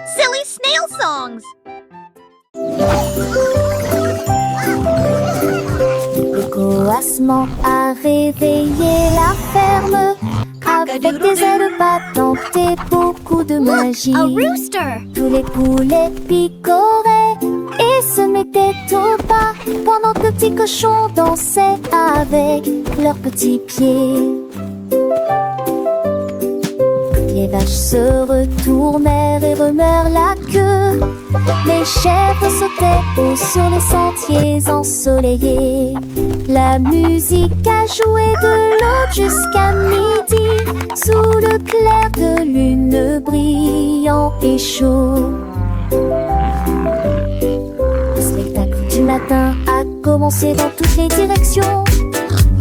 Silly snail songs. Le coassement a réveillé la ferme avec des ailes battantes et beaucoup de magie. A rooster. Tous les poulets picoraient et se mettaient au pas pendant que le petit cochon dansait avec leurs petits pieds. Les vaches se retournèrent et remuèrent la queue. Les chèvres sautaient haut sur les sentiers ensoleillés. La musique a joué de l'aube jusqu'à midi, sous le clair de lune brillant et chaud. Le spectacle du matin a commencé dans toutes les directions,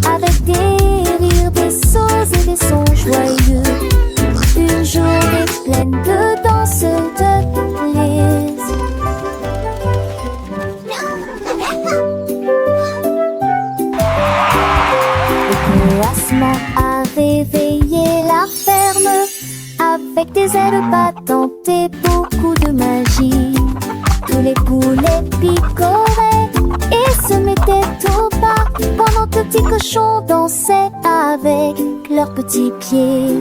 avec des rires, des sauts et des sons joyeux. Une journée pleine de danse, de plaisir. Le coassement a réveillé la ferme avec des ailes battantes et beaucoup de magie. Tous les poulets picoraient et se mettaient au pas pendant que le petit cochon dansait avec leurs petits pieds.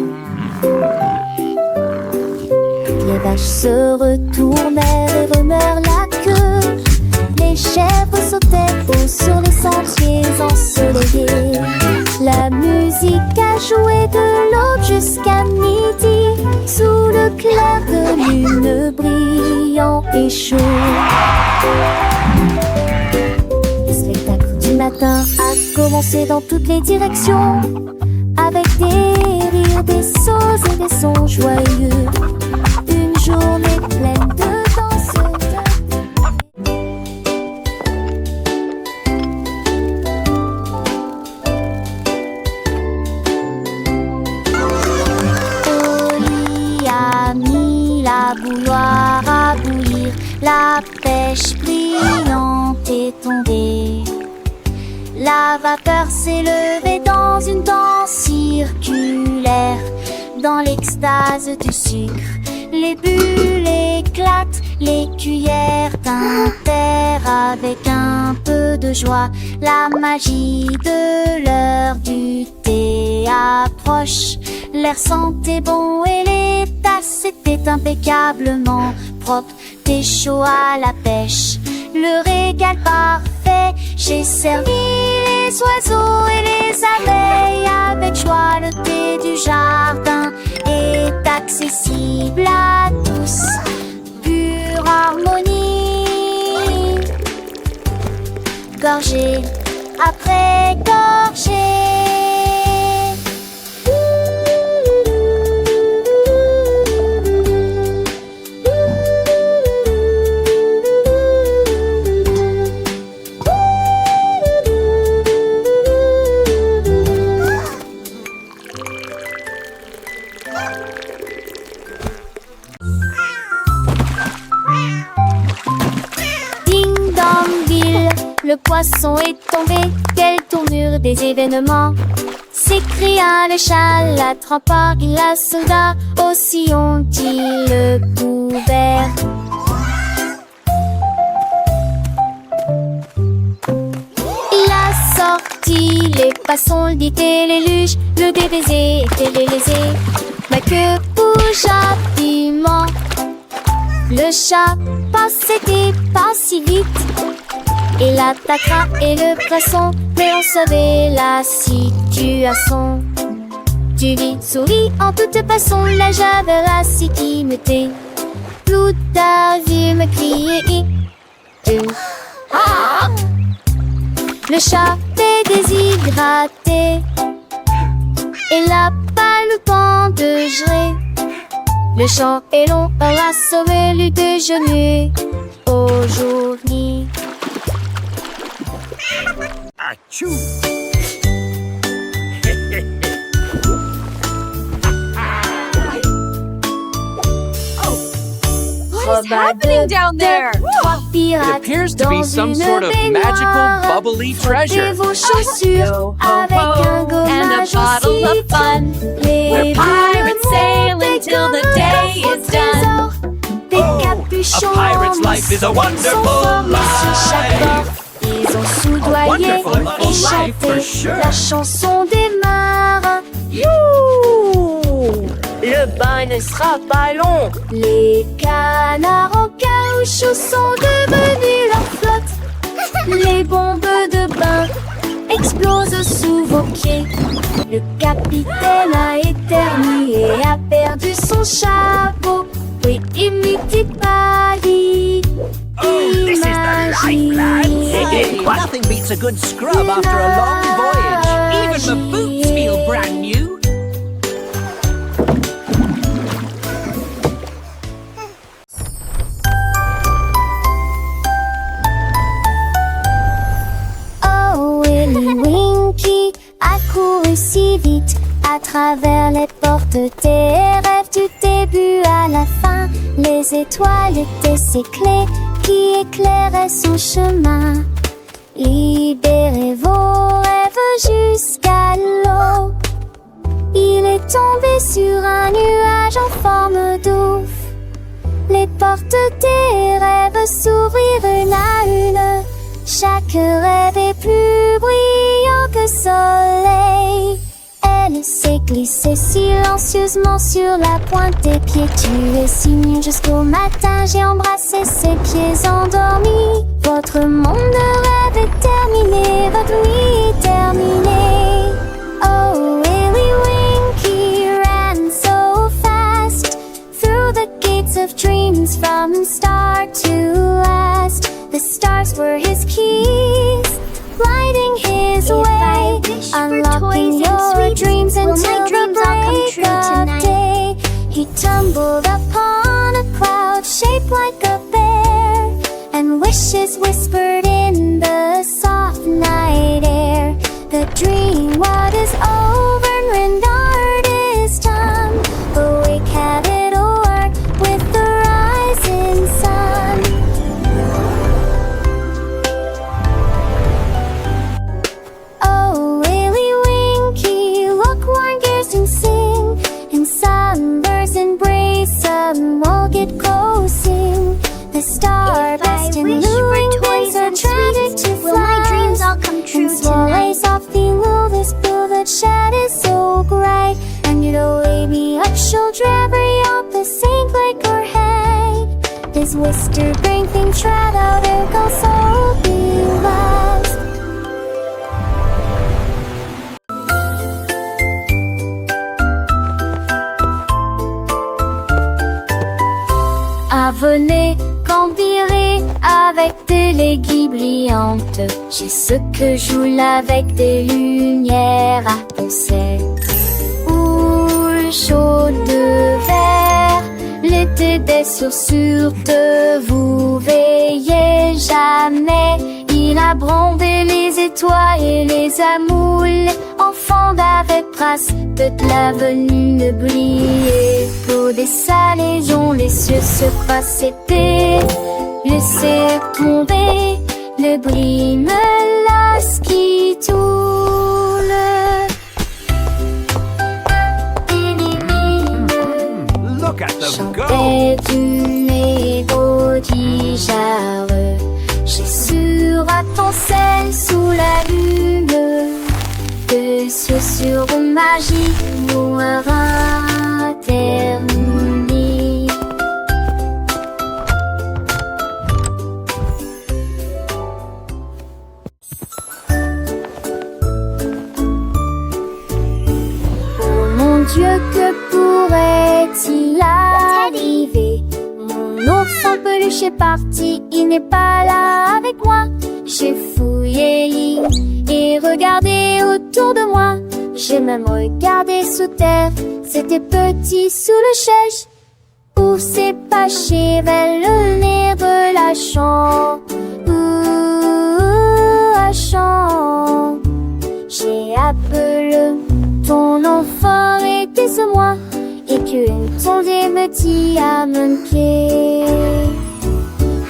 Les vaches se retournèrent et remuèrent la queue. Les chèvres sautaient haut sur les sentiers ensoleillés. La musique a joué de l'aube jusqu'à midi, sous le clair de lune brillant et chaud. Le spectacle du matin a commencé dans toutes les directions, avec des rires, des sauts et des sons joyeux. Une journée pleine de danse, Oli a mis la bouilloire à bouillir. La pêche brillante est tombée. La vapeur s'est levée dans une danse circulaire. Dans l'extase du sucre, les bulles éclatent, les cuillères tintèrent avec un peu de joie. La magie de l'heure du thé approche. L'air sentait bon et les tasses étaient impeccablement propres. Thé chaud à la pêche, le régal parfait. J'ai servi les oiseaux et les abeilles avec joie. Le thé du jardin est accessible à tous, pure harmonie. Gorgée après gorgée. Le poisson est tombé, quelle tournure des événements! S'écria le chat, l'attrapant, la soldat, aussi ont-ils le couvert. Il a sorti les passons, le dit et les luges, le DBZ était lésé. Ma queue bouge rapidement. Le chat passait pas si vite. Il attaquera et le poisson, mais on savait la situation. Tu vis, souris en toute façon, la javera si qui me tait. Tout a vu me crier. Le chat est déshydraté. Il n'a pas le temps de gérer. Le chant est long, aura sauvé le déjeuner aujourd'hui. Achoo! What is happening down there? It appears to be some sort of magical, bubbly treasure. Go ho ho and a bottle of fun. We're pirates sailing till the day is done. life is a sont wonderful formés sur chaque bord. life. Ils ont soudoyé wonderful little et life for chanté sure. la chanson des marins. Youhou! Le bain ne sera pas long. Les canards en caoutchouc sont devenus leur flotte. Les bombes de bain explosent sous vos pieds. Le capitaine a éternué et a perdu son chapeau. Oui, imite Paris. This is the life, lads. Nothing beats a good scrub after a long voyage. Even the boots feel brand new. Oh, Willy Winky a couru si vite à travers les portes des rêves du début à la fin. Les étoiles étaient ses clés qui éclairaient son chemin. Libérez vos rêves jusqu'à l'eau. Il est tombé sur un nuage en forme d'ouf. Les portes des rêves s'ouvrirent une à une. Chaque rêve est plus brillant que soleil. Elle s'est glissée silencieusement sur la pointe des pieds. Tu es si mignon jusqu'au matin. J'ai embrassé ses pieds endormis. Votre monde de rêve est terminé. Votre nuit est terminée. Oh, Willy Winky ran so fast through the gates of dreams from start to last. The stars were his keys, lighting his way, unlocking your dreams until the break of day. He tumbled upon a cloud shaped like a bear, and wishes whispered in the soft night air. The dream what is over and art is done. Awake, have it o'er with the rising sun. Oh, Willy Winky, look, warm gears and sing. In sunbursts embrace, some will get closing. The star-burst and luring wings are tragic to fly. Will my dreams all come true And swallows tonight? softly lull this blue that shed is so bright. And you know, baby, up she'll drag her up the sink like her head. This whisper bring things right out her go so be lost. Ah, venez campirer avec des léguilles brillantes. J'ai ce que joue avec des lumières à poncettes. Houle chaude de verre, l'été des sursurtes. Vous veillez jamais. Il a brandé les étoiles et les amoules. Enfants d'avec trace, toute l'avenue ne brillait. Pour des salaisons, les cieux se passaient. Laissez tomber, le bruit me lasse qui toule. Look at them go. Chantait une mélodie jarre. J'ai sur à ton sel sous la lune. Que ce sur magie mourra terminé. Oh mon Dieu, que pourrait-il arriver? Mon ours en peluche est parti, il n'est pas là avec moi. J'ai fouillé et regardé autour de moi. J'ai même regardé sous terre, c'était petit sous le chèche. Où s'est caché vers le nez de la chambre. La chambre. J'ai appelé ton enfant était ce moi. Et qu'une sonde me dit à manquer.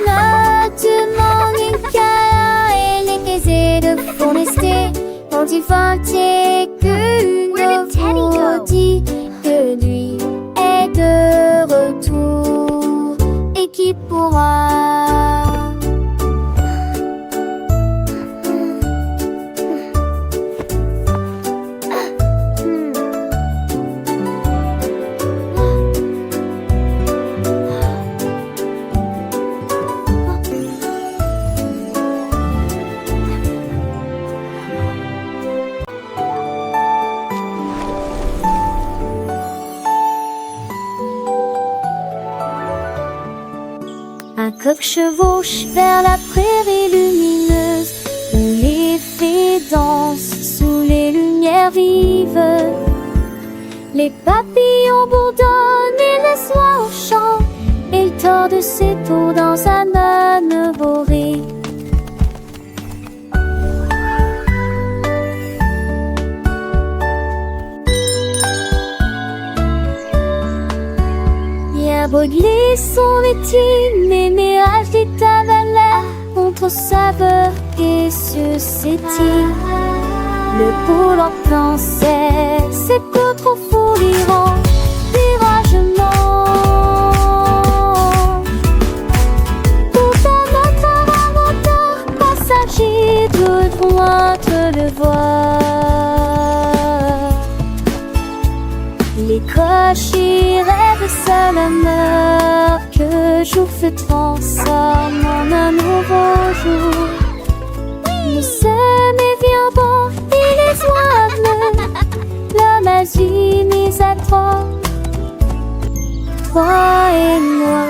Ne demande qu'à elle est aisée de forester. Quand il vantait qu'une vous dit que lui est de retour. Et qui pourra coq chevauche vers la prairie lumineuse, où les fées dansent sous les lumières vives. Les papillons bourdonnent et le soir chante, et il tord ses tours dans un âne boré. Brûler son métier, les mirages des tavernes contre saveur et susceptible. Le pôle en plan c'est peu trop fou l'Iran, viragement. Pourtant notre inventeur passager doit loin le voir. Les cochers rêvent seul honneur que jour se transforme en un nouveau jour. Le sommet vient bon et les oiseaux, la magie mise à toi et moi.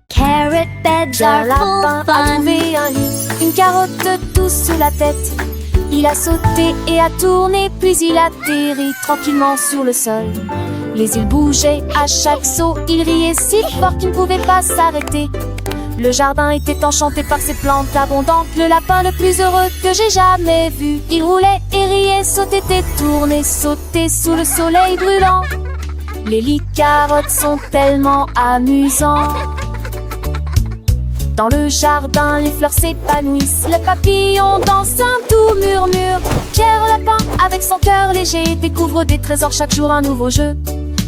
Carrot beds are full fun. Une carotte douce sous la tête. Il a sauté et a tourné, puis il atterrit tranquillement sur le sol. Les îles bougeaient à chaque saut, il riait si fort qu'il ne pouvait pas s'arrêter. Le jardin était enchanté par ses plantes abondantes, le lapin le plus heureux que j'ai jamais vu. Il roulait et riait, sautait et tournait, sautait sous le soleil brûlant. Les lits carottes sont tellement amusants. Dans le jardin, les fleurs s'épanouissent, le papillon danse un doux murmure. Pierre Lapin, avec son cœur léger, découvre des trésors chaque jour, un nouveau jeu.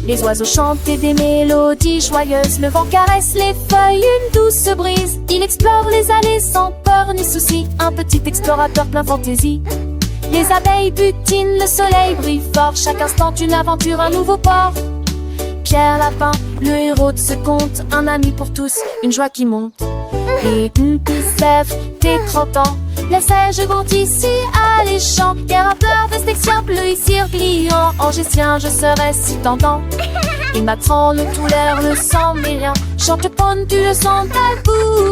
Les oiseaux chantent des mélodies joyeuses, le vent caresse les feuilles, une douce brise. Il explore les allées sans peur ni souci, un petit explorateur plein fantaisie. Les abeilles butinent, le soleil brille fort, chaque instant une aventure, un nouveau port. Pierre Lapin, le héros de ce conte, un ami pour tous, une joie qui monte. Et une sève des 30 ans, la sèche grandit si alléchant. Car un peur vestexien, bleu ici pliant. Angécien, je serais si tentant. Il m'apprend le tout l'air, le sang mais rien. Chante ponne, tu le sens, t'as le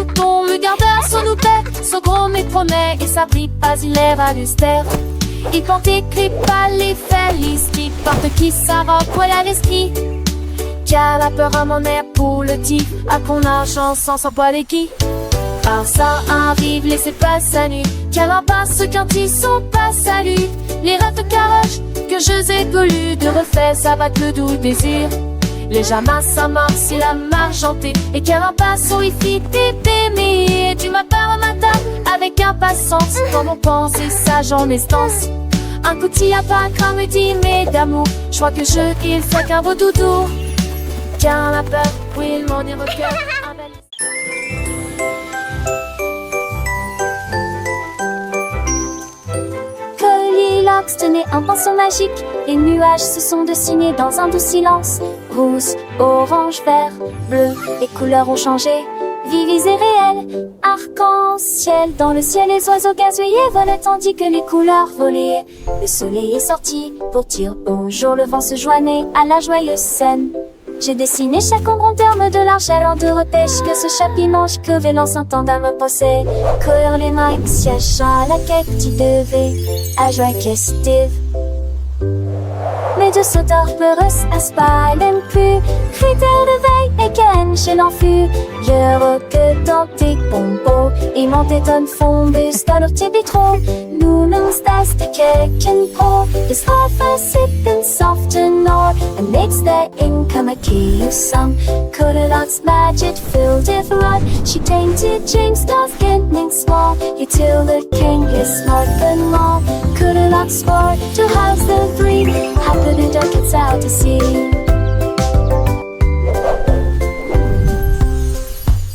bouton. Le gardeur, son loupet, son gros mais promet. Et sa brille pas, il est valustère. Il porte écrit pas les felices qui porte qui sa robe, voilà l'esprit. Car la peur à mon air pour le tif, à qu'on a chance sans poil et qui. Par ça arrive, laissez pas sa nuit. Car un passe quand ils sont pas salut. Les rêves de caroche que je ai connus, de refait ça va le doux désir. Les jamas s'amorcent, il a margenté. Et car un passe où il fit t'aimer. Tu m'appelles au matin avec impatience. Comme on pense et sage en estance. Un coup de à pas comme me dit mais d'amour. Je crois que il fait qu'un beau doudou. Car la peur, oui, il m'en est recueil. Goldilocks tenait un pinceau magique. Les nuages se sont dessinés dans un doux silence. Rouge, orange, vert, bleu, les couleurs ont changé. Vives et réelles, arc-en-ciel. Dans le ciel, les oiseaux gazouillaient, volaient tandis que les couleurs volaient. Le soleil est sorti pour dire bonjour. Le vent se joignait à la joyeuse scène. J'ai dessiné chaque ombre en termes de l'argent en de repêche. Que ce chapiment, je crevais l'encentant d'un me possède. Courir les mains, siège à la quête, tu devais à joie festive. Mais de sauteurs peureux à même plus. Critères de veille et ken chez l'enfus. Je que dans tes pompos. Et mon téton fombus dans leur tibitro. Nous nous stas de keken pro. The sofa sipping soft and nor. And makes the income a key of some. Goldilocks magic filled with rod. She tainted James Dawes getting small. You till the king is smart and long. Goldilocks sport to house the breed. Happy the duck gets out to sea.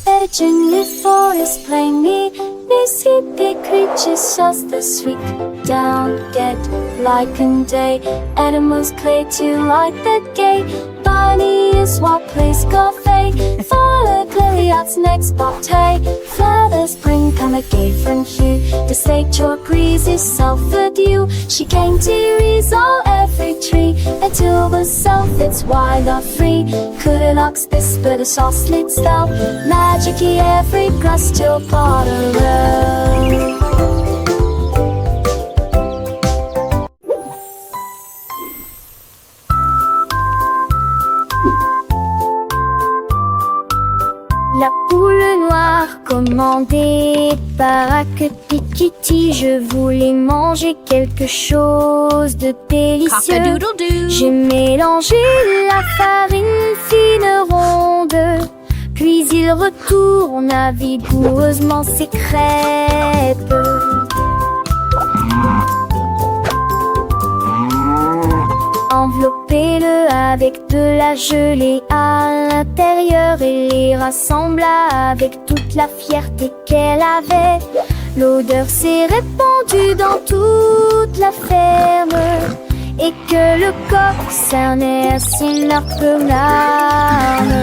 Virgin the forest plainly. These hippie creatures just the sweet. down, get like and day. Animals play to light the gate. Bunny is what plays cafe. Follow Goliath's next bobtail. Further spring come a gay from hue. The state chalk breeze is self-adieu. She came to resolve every tree until the self it's wild or free. Couldn't ox this but a sauce lit spell. Magic-y every grass till Potter Row. La poule noire commandée par Kitty, je voulais manger quelque chose de délicieux. Cock-a-doodle-doo. J'ai mélangé la farine fine ronde, puis il retourne vigoureusement ses crêpes. Enveloppez-le avec de la gelée à l'intérieur et les rassembla avec toute la fierté qu'elle avait. L'odeur s'est répandue dans toute la ferme et que le coq cernait à ses larges larmes.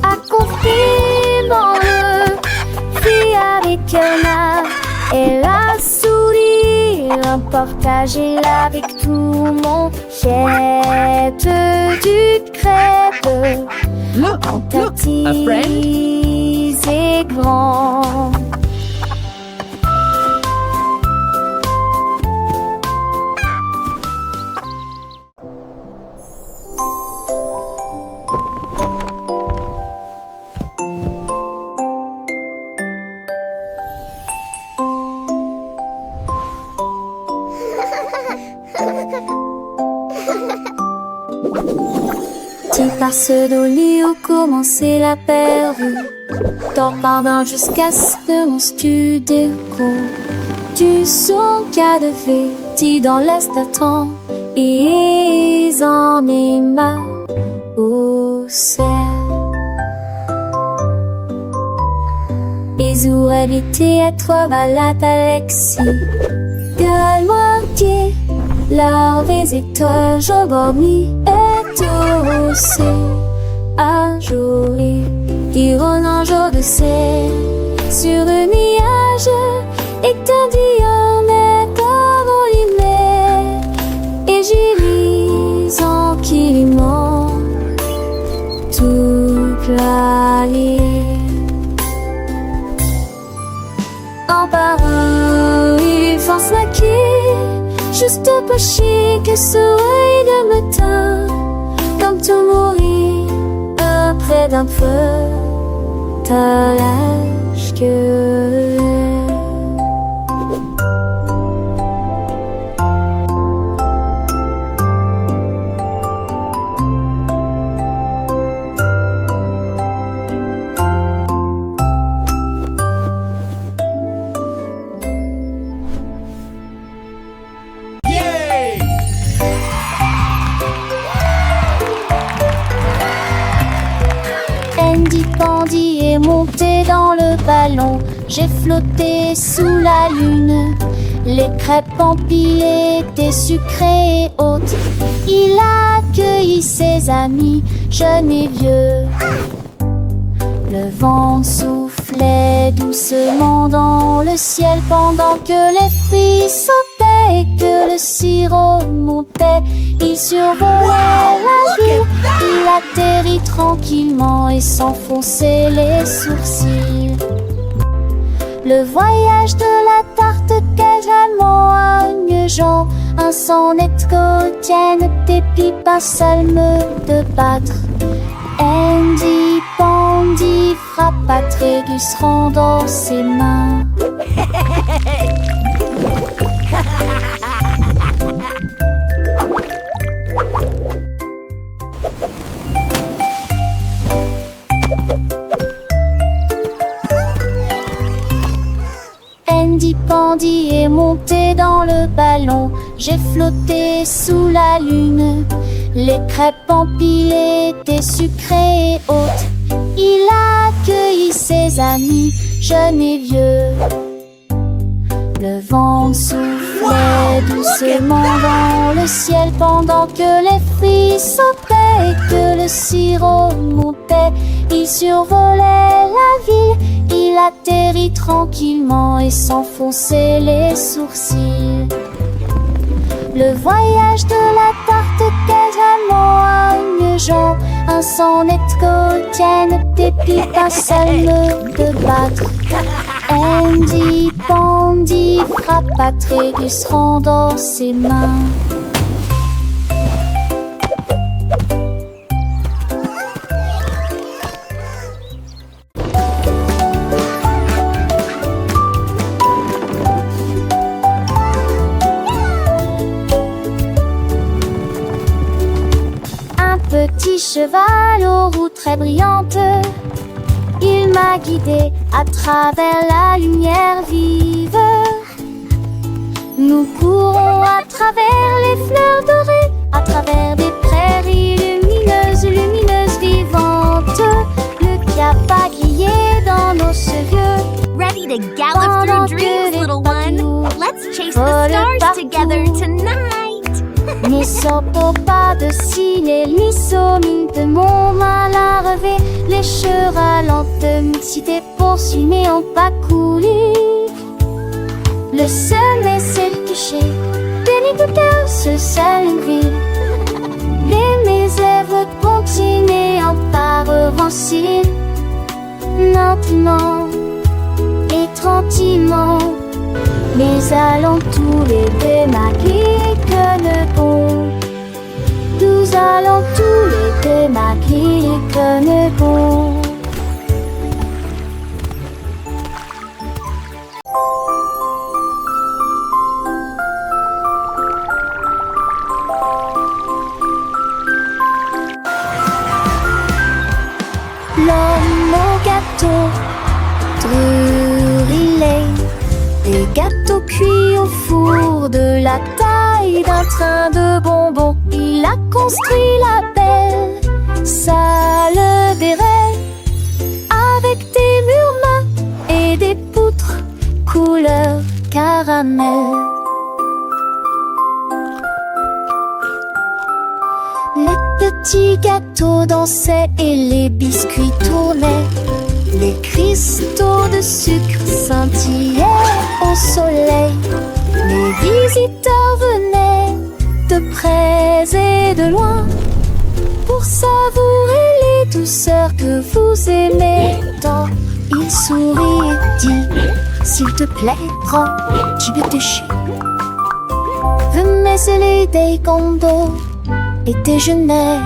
Accompagnement-le, fit avec un art et la sourire, partagez-la avec tout mon jette du crêpe. Look, En look, a friend. petits et grands. Petit passe d'Oli où commençait la pervue. Dors pardon jusqu'à ce que mon studio du son qu'a de fait dans l'est attend et en est ma au ciel. Les oreilles étaient à toi balade Alexis. Gueule-moi qui larves et toi je dormis et aussi un jour qui rône un jour de ciel sur le nuage et t'en dit on est envolé et j'y lis tranquillement toute la ligne en parole il force la quille juste pas chier que soleil de matin comme tout mourir près d'un feu t'as l'âge que Andy Pandy est monté dans le ballon. J'ai flotté sous la lune. Les crêpes empilées étaient sucrées et hautes. Il a accueilli ses amis, jeunes et vieux. Le vent soufflait doucement dans le ciel pendant que les filles sautaient et que le sirop montait. Il survolait la ville, il atterrit tranquillement et s'enfonçait les sourcils. Le voyage de la tarte quasiment agnegeant, un sonnet quotidien des pipes, un salme de battre. Andy Pandy frappa Trégus rendant ses mains. Andy Pandy est monté dans le ballon. J'ai flotté sous la lune. Les crêpes empilées étaient sucrées et hautes. Il a accueilli ses amis, jeunes et vieux. Le vent soufflait doucement dans le ciel pendant que les fruits sautaient et que le sirop montait. Il survolait la ville, il atterrit tranquillement et s'enfonçait les sourcils. Le voyage de la tarte quasiment à une jambe, un son net tienne des pipes, un seul nœud de battre. Andy Pandy frappa Trégus dans ses mains. Petit cheval aux roues très brillantes, il m'a guidé à travers la lumière vive. Nous courons à travers les fleurs dorées, à travers des prairies lumineuses, lumineuses, vivantes. Le cap a grillé dans nos cheveux. Ready to gallop through dreams, little one? Let's chase the stars together tonight. Ne sopo pas de cils, ni mine de mon mal à relever. Les chevaux lentes, mixité poursuit mais en pas coulé. Le sommet s'est couché, béni de cœur, ce seul une ville. Mes lèvres continuent en pas revancer. Lentement et tranquillement, mais allons tous les deux maquiller que ne bon. Nous allons tous les deux maquiller que ne bon. L'homme au gâteau, drurilé. Des gâteaux cuits au four de la taille d'un train de bonbons. Il a construit la belle salle des rêves avec des murs mat et des poutres couleur caramel. Les petits gâteaux dansaient et les biscuits tournaient. Les cristaux de sucre scintillaient au soleil. Les visiteurs venaient de près et de loin pour savourer les douceurs que vous aimez tant. Il sourit et dit: s'il te plaît, prends du déchet. Venez sceller des condos et déjeuner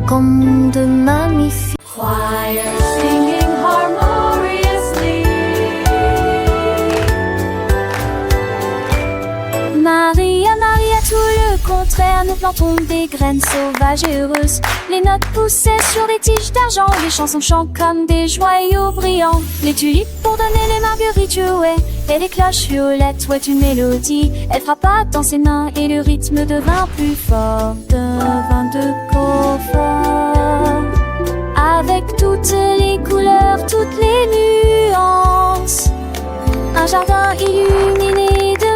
comme de magnifiques Choir singing harmoniously. Maria, Maria, tout le contraire. Nous plantons des graines sauvages et heureuses. Les notes poussaient sur des tiges d'argent. Les chansons chantent comme des joyaux brillants. Les tulipes pour donner les marguerites jouaient. Et les cloches violettes ouaient une mélodie. Elle frappa dans ses mains et le rythme devint plus fort. Devint de confort. Avec toutes les couleurs, toutes les nuances. Un jardin illuminé de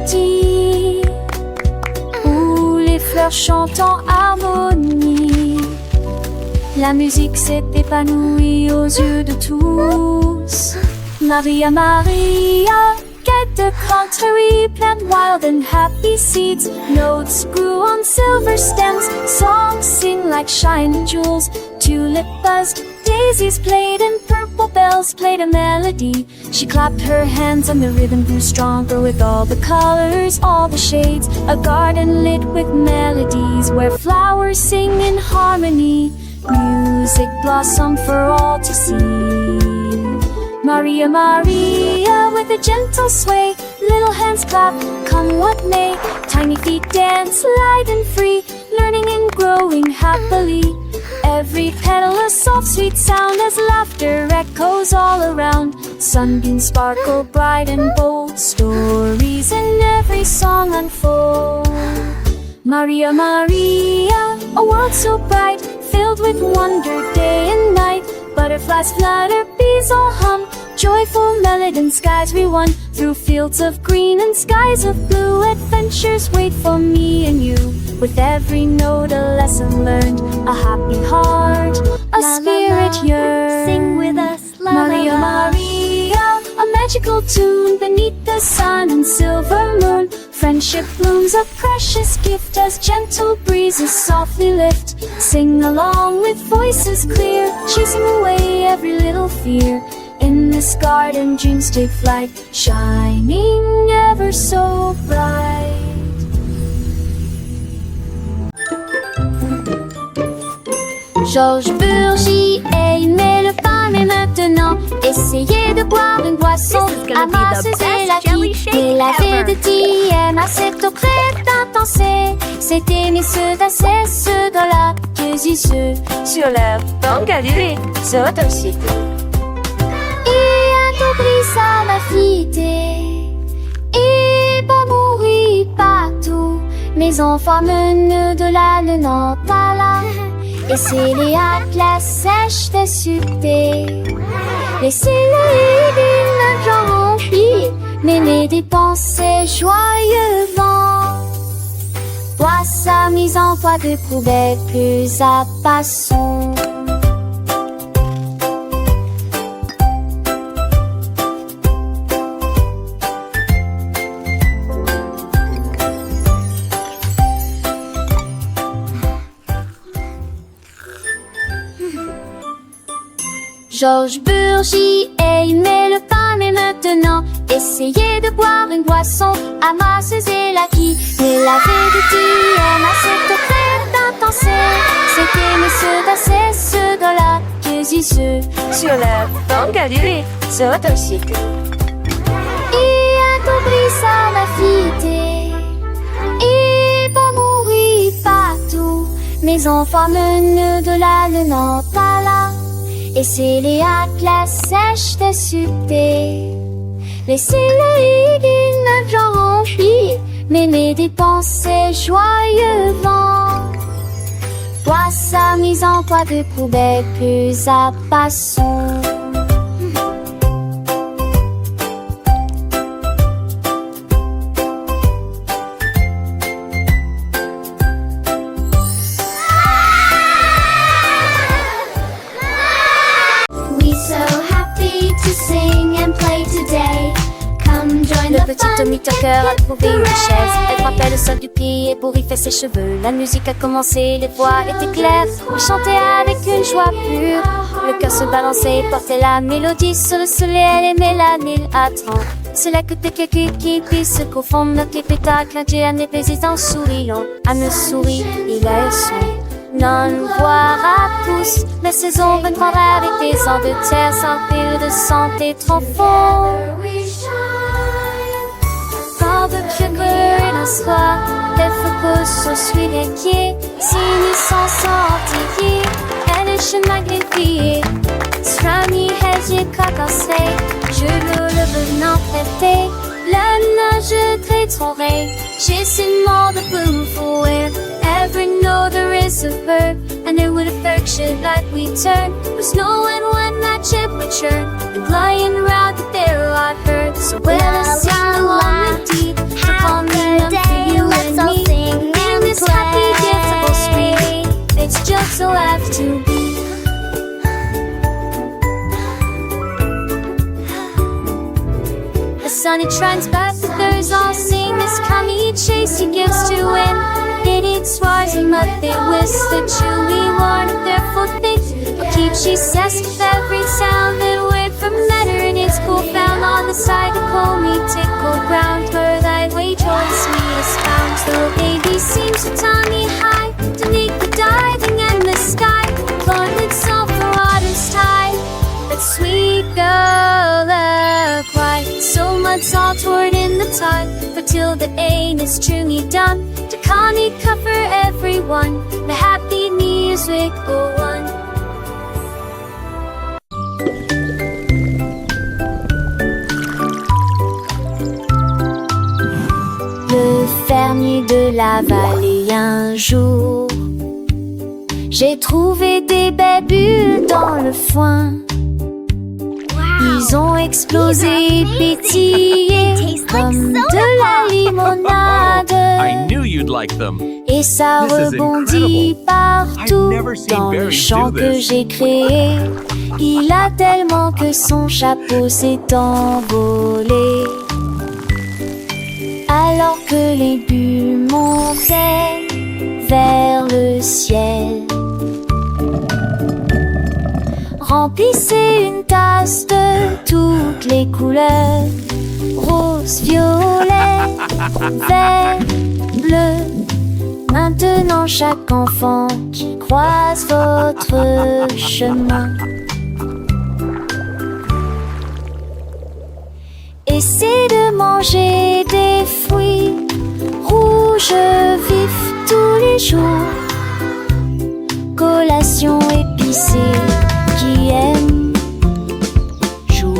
mélodies, où les fleurs chantent en harmonie. La musique s'est épanouie aux yeux de tous. Maria, Maria, get the contrary, plant wild and happy seeds. Notes grew on silver stems, songs sing like shining jewels. Tulip buzzed, daisies played, and purple bells played a melody. She clapped her hands and the rhythm grew stronger with all the colors, all the shades. A garden lit with melodies where flowers sing in harmony. Music blossomed for all to see. Maria, Maria, with a gentle sway, little hands clap, come what may. Tiny feet dance light and free, learning and growing happily. Every petal a soft sweet sound as laughter echoes all around. Sunbeams sparkle bright and bold, stories in every song unfold. Maria, Maria, a world so bright, filled with wonder day and night. Butterflies flutter, bees all hum. Joyful melody skies we run. Through fields of green and skies of blue. Adventures wait for me and you. With every note a lesson learned. A happy heart, a spirit yearns. Sing with us, la Maria, la la. Maria, a magical tune beneath the sun and silver moon. Friendship blooms a precious gift as gentle breezes softly lift. Sing along with voices clear, chasing away every little fear. In this garden dreams take flight, shining ever so bright. Georges Burgy aimait le pain, mais maintenant essayez de boire une boisson This is gonna be the amasseuse et la best jelly vie. shake Et la ever. vie de Diane, cette eau crête intense. C'est aimer ceux d'assez, ceux de la ceux. Sur la banque Galilée, c'est aussi. Et un oublie ça m'a fité. Et pas mourir partout. Mes enfants menent de la le Nantes à là. Et c'est les atlas sèches de succès. Laissez-le d'une genre remplie. Mais mes dépenses joyeux vent. Vois sa mise en toit de poubelle plus à passons. Georges Burgy aimait le pain, mais maintenant essayez de boire une boisson amasseuse et la qui. Mais la vie de Diane a cette eau crête intense. C'était monsieur d'assez, ceux de la ceux. Sur la banque Galilée, c'est aussi. Et un oublie ça m'a fité. Et pas mourir partout. Mes enfants menent de la le Nantes à là. Et c'est les atlas sèches de succès. Laissez-le d'une genre remplie. Mais mes dépenses joyeux vent. Vois sa mise en toit de poubelle plus à passons. Le petit Tommy Tucker a trouvé une chaise. Elle frappait le sol du pied pour y faire ses cheveux. La musique a commencé, les voix étaient claires. Il chantait avec une joie pure. Le cœur se balançait et portait la mélodie. Sur le soleil, elle aimait la mille à 30. C'est là que t'es quelqu'un qui puisse se confondre. Notre pétard, clin d'œil à mes présidents souriant. À me sourire, il a eu son. Non, voir à tous. La saison viendra avec des ans de terre sans pile de santé trop fort. Quand le cœur en soi, les focus sont suivis inquiets. Si nous sommes sortis, elle est chez magnifiée. Strami, hedge, cacassé, je le venant prêter. La nage très j'ai seen more the bloom for it. Ever know there is a verb, and it would affection like we turn. Was knowing when that ship would churn, and lying around the there I've heard. So well, I sing along with deep, for coming up for you and me. In this happy, giftable street, it's just so have to be. The sun it shines back, the birds all sing. This coming chase he gives to win. It eats swars and mud, they whisk the chewy warn of their foot things. But keep she says with every sound that word from letter in its cool found on the side of me tickle ground. Where thy way choice me is found. So baby seems to tummy high, to make the diving in the sky. Lord, it's all for water's tide. That sweet girl cry. So much all toward in the tide. For till the ain is truly done. To Connie cover everyone. The happy music go on. Le fermier de la vallée un jour J'ai trouvé des belles bulles dans le foin. Ils ont explosé et pétillé comme de la limonade. I knew you'd like them. Et ça This is rebondit incredible. partout I've never seen dans le berries champ do que this. j'ai créé. Il a tellement que son chapeau s'est envolé. Alors que les bulles montaient vers le ciel. Remplissez une tasse de toutes les couleurs. Rose, violet, vert, bleu. Maintenant chaque enfant qui croise votre chemin essaie de manger des fruits rouges vifs tous les jours. Collation épicée qui aime jouer.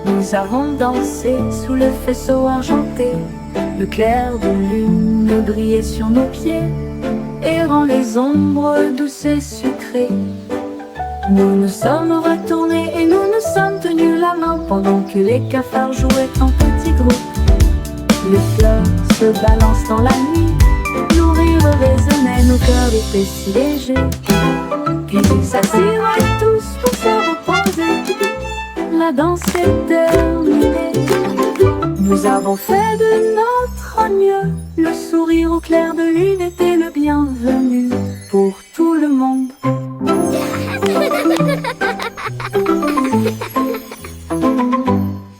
Nous avons dansé sous le faisceau argenté. Le clair de lune brillait sur nos pieds, errant les ombres douces et sucrées. Nous nous sommes retournés et nous nous sommes tenus la main pendant que les cafards jouaient en petits groupes. Les fleurs se balancent dans la nuit, nos rires résonnaient, nos cœurs étaient si légers. Puis ils s'assirent tous pour se reposer. La danse est terminée. Nous avons fait de notre mieux. Le sourire au clair de lune était le bienvenu pour tout le monde.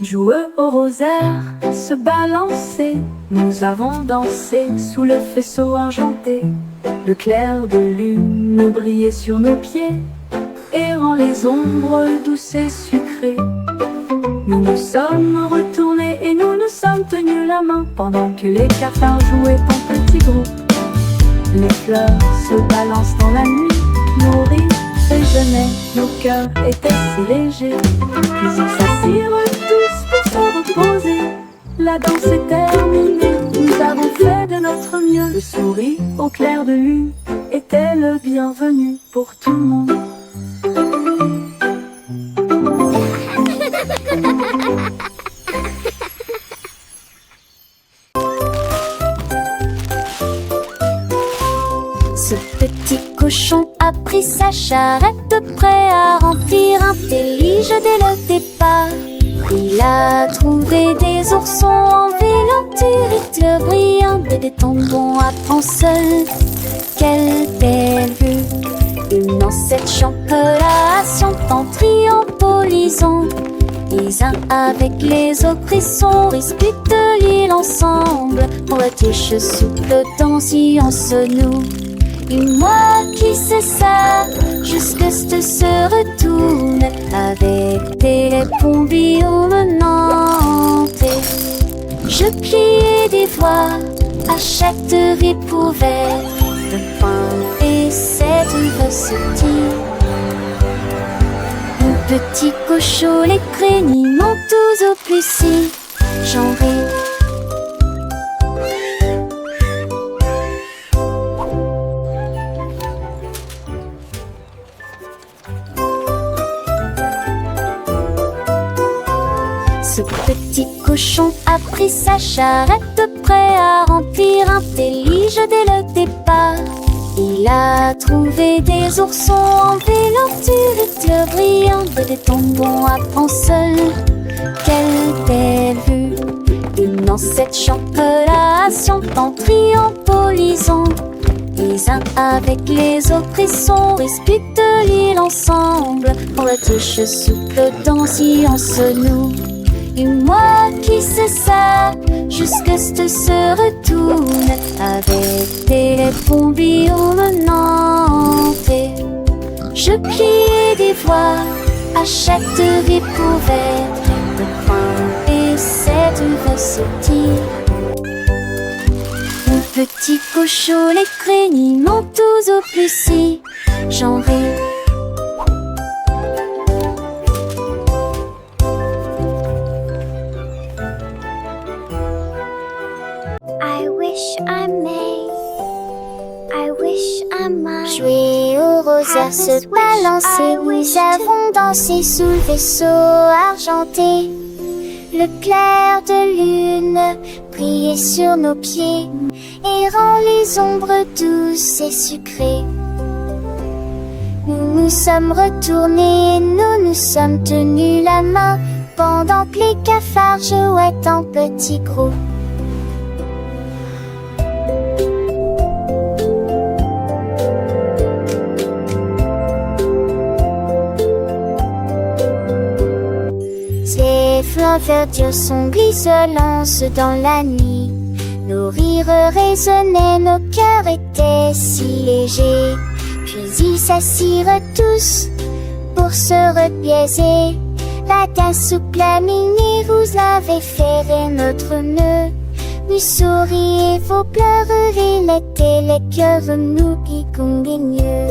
Joueux au rosaire, se balancer. Nous avons dansé sous le faisceau argenté. Le clair de lune brillait sur nos pieds, errant les ombres douces et sucrées. Nous nous sommes retournés et nous nous sommes tenus la main pendant que les cafards jouaient en petits groupes. Les fleurs se balancent dans la nuit, nos rires résonnaient, nos cœurs étaient si légers. Puis ils s'assirent tous pour se reposer. La danse est terminée, nous avons fait de notre mieux. Le sourire au clair de lune était le bienvenu pour tout le monde. Ce petit cochon a pris sa charrette, prêt à remplir un délige dès le départ. Il a trouvé des oursons en vélanture, éclairs brillants, des tombons à prendre seul. Quelle belle vue! Une ancêtre champolation en triompholisant. Les uns avec les autres, ils sont disputent l'île ensemble. Pour la tige souple dans science nous. Et moi qui sais ça, jusque se retourne avec des pompillons menantes. Je pliais des voix à chaque recouvert de pain et cette recetille. Mon petit cochon, les craignants tous au plus si j'en ris. Ce petit cochon a pris sa charrette, prêt à remplir un délige dès le départ. Il a trouvé des oursons en vélanture, éclairs brillants, des tombons à prendre seul. Quelle belle vue! Une ancêtre champolation en triompholisant. Les uns avec les autres, ils sont disputent l'île ensemble. Pour la tige souple dans science nous. Et moi qui sais ça, jusque se retourne avec des pompillons menantes. Je pliais des voix achèterai pour verre de pain et cette recette. Mon petit cochon, les craignés m'ont tous au plus genré. I wish I may, I wish I might. Jouer au rosaire, se balancer, nous avons dansé sous le vaisseau argenté. Le clair de lune brillait sur nos pieds et rend les ombres douces et sucrées. Nous nous sommes retournés et nous nous sommes tenus la main pendant que les cafards jouaient en petits groupes. Ces flancs verdures sont glisselants dans la nuit. Nos rires résonnaient, nos cœurs étaient si légers. Puis ils s'assirent tous pour se repiaiser. La tasse souple à mini, vous avez ferré notre nœud. Nous souriez, vos pleurs et les cœurs nous qui conguigneux.